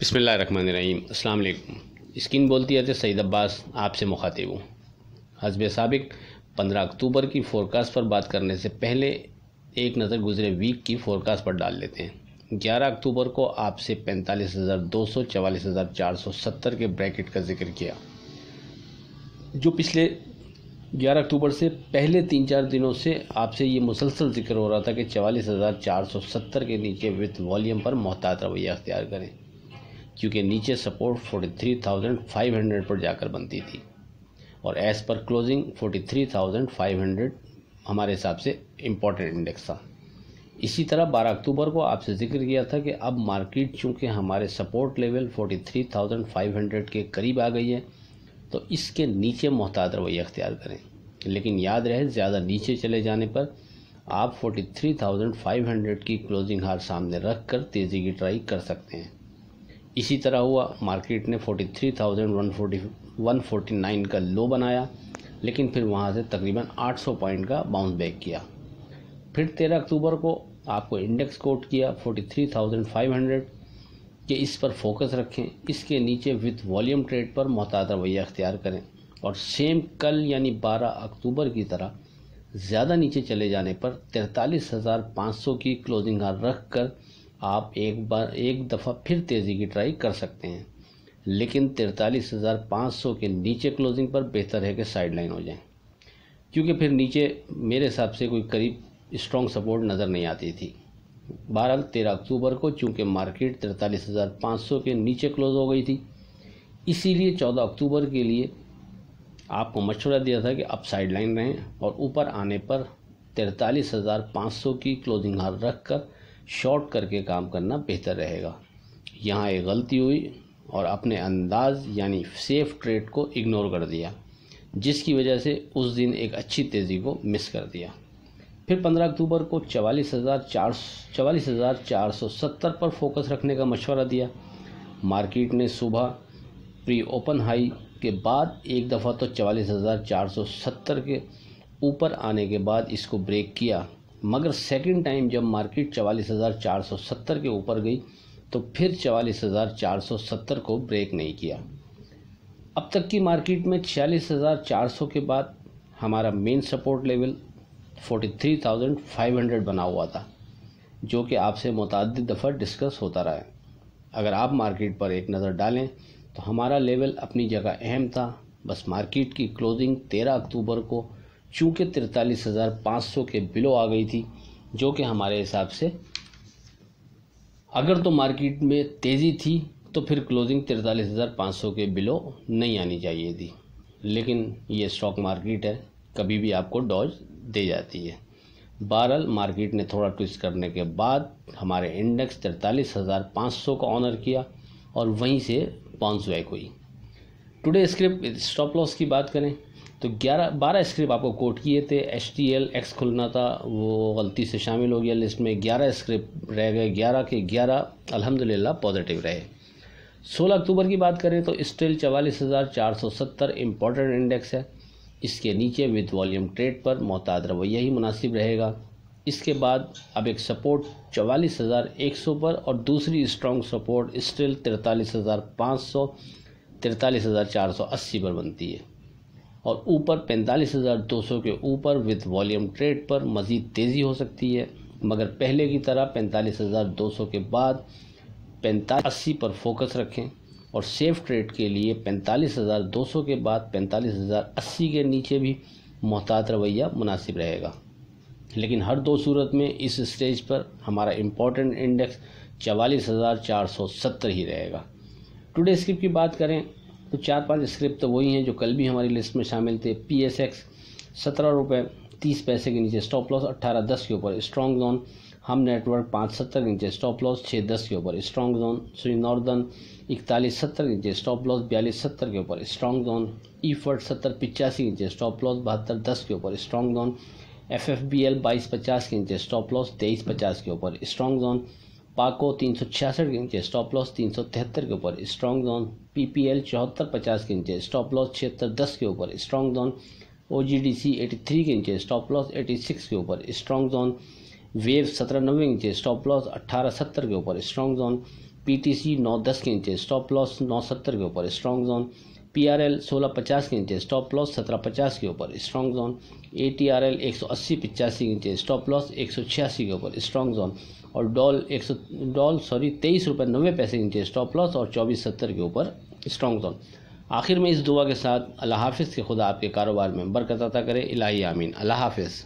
बिस्मिल्लाहिर्रहमानिर्रहीम। अस्सलाम वालेकुम। स्किन बोलती है तो सईद अब्बास आपसे मुखातिब हूँ। हस्बे साबिक 15 अक्टूबर की फ़ोरकास्ट पर बात करने से पहले एक नज़र गुज़रे वीक की फ़ोरकास्ट पर डाल लेते हैं। 11 अक्टूबर को आपसे 45,200 44,470 के ब्रैकेट का जिक्र किया, जो पिछले 11 अक्टूबर से पहले 3-4 दिनों से आपसे ये मुसलसल जिक्र हो रहा था कि 44,470 के नीचे विथ वॉल्यूम पर मोहतात रवैया अख्तियार करें, क्योंकि नीचे सपोर्ट 43,500 पर जाकर बनती थी और एज़ पर क्लोजिंग 43,500 हमारे हिसाब से इम्पॉर्टेंट इंडेक्स था। इसी तरह 12 अक्टूबर को आपसे जिक्र किया था कि अब मार्केट चूँकि हमारे सपोर्ट लेवल 43,500 के करीब आ गई है तो इसके नीचे मोहतात रवैया अख्तियार करें, लेकिन याद रहे ज़्यादा नीचे चले जाने पर आप 43,500 की क्लोजिंग हार सामने रख कर तेज़ी की ट्राई कर सकते हैं। इसी तरह हुआ, मार्केट ने 43,149 का लो बनाया, लेकिन फिर वहाँ से तकरीबन 800 पॉइंट का बाउंस बैक किया। फिर 13 अक्टूबर को आपको इंडेक्स कोट किया 43,500 कि इस पर फोकस रखें, इसके नीचे विथ वॉल्यूम ट्रेड पर मोहतात रवैया अख्तियार करें और सेम कल यानी 12 अक्टूबर की तरह ज़्यादा नीचे चले जाने पर 43,500 की क्लोजिंग हार रख कर आप एक दफ़ा फिर तेज़ी की ट्राई कर सकते हैं, लेकिन 43,500 के नीचे क्लोजिंग पर बेहतर है कि साइडलाइन हो जाएं, क्योंकि फिर नीचे मेरे हिसाब से कोई करीब स्ट्रॉन्ग सपोर्ट नज़र नहीं आती थी। 13 अक्टूबर को चूँकि मार्केट 43,500 के नीचे क्लोज हो गई थी, इसीलिए 14 अक्टूबर के लिए आपको मशवरा दिया था कि अब साइडलाइन रहें और ऊपर आने पर 43,500 की क्लोजिंग हार रख कर शॉर्ट करके काम करना बेहतर रहेगा। यहाँ एक गलती हुई और अपने अंदाज यानी सेफ ट्रेड को इग्नोर कर दिया, जिसकी वजह से उस दिन एक अच्छी तेज़ी को मिस कर दिया। फिर 15 अक्टूबर को 44,470 पर फोकस रखने का मशवरा दिया। मार्केट ने सुबह प्री ओपन हाई के बाद एक दफ़ा तो 44,470 के ऊपर आने के बाद इसको ब्रेक किया, मगर सेकंड टाइम जब मार्केट 44,470 के ऊपर गई तो फिर 44,470 को ब्रेक नहीं किया। अब तक की मार्केट में 46,400 के बाद हमारा मेन सपोर्ट लेवल 43,500 बना हुआ था, जो कि आपसे मुतअद्दिद दफ़ा डिस्कस होता रहा है। अगर आप मार्केट पर एक नज़र डालें तो हमारा लेवल अपनी जगह अहम था, बस मार्केट की क्लोजिंग 13 अक्टूबर को चूँकि 43,500 के बिलो आ गई थी, जो कि हमारे हिसाब से अगर तो मार्केट में तेज़ी थी तो फिर क्लोजिंग 43,500 के बिलो नहीं आनी चाहिए थी, लेकिन ये स्टॉक मार्केट है, कभी भी आपको डॉज दे जाती है। बहरहाल मार्केट ने थोड़ा ट्विस्ट करने के बाद हमारे इंडेक्स 43,500 का ऑनर किया और वहीं से बाउंस बैक हुई। टुडे स्क्रिप्ट स्टॉप लॉस की बात करें तो 12 स्क्रिप्ट आपको कोट किए थे। HTLX खुलना था, वो गलती से शामिल हो गया लिस्ट में। 11 स्क्रिप्ट रह गए, 11 के 11 अल्हम्दुलिल्लाह पॉजिटिव रहे। 16 अक्टूबर की बात करें तो स्टिल 44,470 इम्पॉर्टेंट इंडेक्स है, इसके नीचे विद वॉल्यूम ट्रेड पर मोहतात रवैया ही मुनासिब रहेगा। इसके बाद अब एक सपोर्ट 44,100 पर और दूसरी स्ट्रॉन्ग सपोर्ट स्टिल 43,500 43,480 पर बनती है और ऊपर 45,200 के ऊपर विद वॉल्यूम ट्रेड पर मज़ीद तेज़ी हो सकती है, मगर पहले की तरह 45,200 के बाद 4580 पर फोकस रखें और सेफ ट्रेड के लिए 45,200 के बाद 45,080 के नीचे भी मोहतात रवैया मुनासिब रहेगा। लेकिन हर दो सूरत में इस स्टेज पर हमारा इम्पॉर्टेंट इंडेक्स 44,470 ही रहेगा। टुडे स्क्रिप्ट की बात करें तो 4-5 स्क्रिप्ट तो वही हैं जो कल भी हमारी लिस्ट में शामिल थे। PSX 17 रुपये 30 पैसे के नीचे स्टॉप लॉस, 18.10 के ऊपर स्ट्रॉन्ग जोन। हम नेटवर्क 5.70 के नीचे स्टॉप लॉस, 6.10 के ऊपर स्ट्रॉन्ग जोन। श्री नॉर्दर्न 41.70 के नीचे स्टॉप लॉस, 42.70 के ऊपर स्ट्रॉन्ग जोन। ईफर्ट 70.85 के नीचे स्टॉप लॉस, 72.10 के ऊपर स्ट्रॉन्ग जोन। FFBL 22.50 के नीचे स्टॉप लॉस, 23.50 के ऊपर स्ट्रॉन्ग जोन। पाको 366 के नीचे स्टॉप लॉस, 373 के ऊपर स्ट्रॉन्ग जोन। PPL 74.50 के नीचे स्टॉप लॉस, 76.10 के ऊपर स्ट्रॉन्ग जोन। OGDC 83 के नीचे स्टॉप लॉस, 86 के ऊपर स्ट्रॉन्ग जोन। वेव 1790 के नीचे स्टॉप लॉस, 1870 के ऊपर स्ट्रॉन्ग जोन। PTC 910 के नीचे स्टॉप लॉस 970 के ऊपर स्ट्रॉन्ग जोन, PRL 1650 के नीचे स्टॉप लॉस 1750 के ऊपर स्ट्रॉन्ग जोन, ATRL 180-85 के नीचे स्टॉप लॉस 186 के ऊपर स्ट्रॉन्ग जोन और डॉल 23 रुपये 90 पैसे के नीचे स्टॉप लॉस और 2470 के ऊपर स्ट्रॉन्ग जोन। आखिर में इस दुआ के साथ अल्लाह हाफिज़ के खुदा आपके कारोबार में बरकत अता करे। इलाही आमीन। अल्लाह हाफिज़।